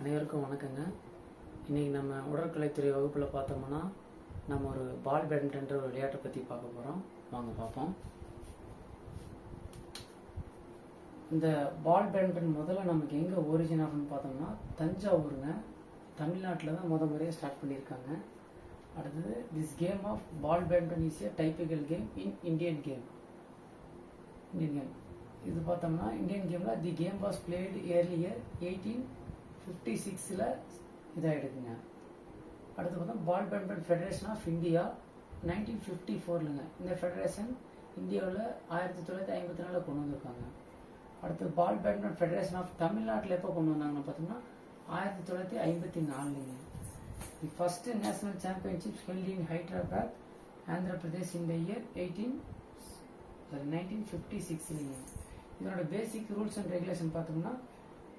அனைவருக்கும் வணக்கங்க. இன்றைக்கி நம்ம உடற்கலைத்துறை வகுப்பில் பார்த்தோம்னா நம்ம ஒரு பால் பேட்மிண்டன்ற ஒரு விளையாட்டை பற்றி பார்க்க போகிறோம். வாங்க பார்ப்போம். இந்த பால் பேட்மிண்டன் முதல்ல நமக்கு எங்கே ஒரிஜின் ஆகுன்னு பார்த்தோம்னா தஞ்சாவூருங்க, தமிழ்நாட்டில் தான் முறையாக ஸ்டார்ட் பண்ணியிருக்காங்க. அடுத்தது this game of ball badminton is a typical game in Indian game. இது பார்த்தோம்னா இந்தியன் கேமில் the game was played earlier 1856 இதாகிடுக்குங்க. அடுத்து பார்த்தா ball badminton federation of India 1954ங்க. இந்த ஃபெடரேஷன் இந்தியாவில் 1954 கொண்டு வந்திருக்காங்க. அடுத்து பால் பேட்மிண்டன் ஃபெடரேஷன் ஆஃப் தமிழ்நாட்டில் எப்போ கொண்டு வந்தாங்கன்னு பார்த்தோம்னா 1954ங்க. The first national championship held in Hyderabad, Andhra Pradesh இந்த இயர் 1956ங்க. இதனோட பேசிக் ரூல்ஸ் அண்ட் ரெகுலேஷன் பார்த்தோம்னா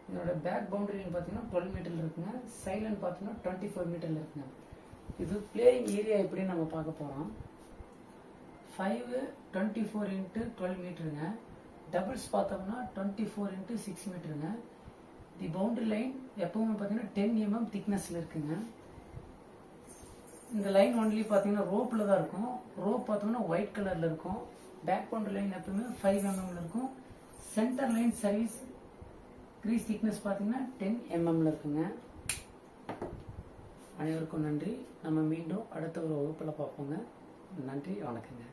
இதனோட பேக் பவுண்டரின்னு பார்த்தீங்கன்னா 12 மீட்டர்ல இருக்குங்க, சைலண்ட் பார்த்தோம்னா 24 மீட்டர்ல இருக்குங்க. இது பிளேயிங் ஏரியா எப்படின்னு நம்ம பார்க்க போகிறோம். 5 24 × 12 மீட்டருங்க. டபுள்ஸ் பார்த்தோம்னா 24 × 6 மீட்டருங்க. தி பவுண்டரி லைன் எப்பவுமே பார்த்தீங்கன்னா 10 mm திக்னஸ்ல இருக்குங்க. இந்த லைன் ஒன்லி பார்த்தீங்கன்னா ரோப்பில் தான் இருக்கும். ரோப் பார்த்தோம்னா ஒயிட் கலரில் இருக்கும். பேக் பவுண்டரி லைன் எப்பவுமே 5 mm இருக்கும். Centre line service grease thickness பார்த்தீங்கன்னா 10 mm இருக்குங்க. அனைவருக்கும் நன்றி. நம்ம மீண்டும் அடுத்த ஒரு வகுப்பில் பார்ப்போங்க. நன்றி, வணக்கங்க.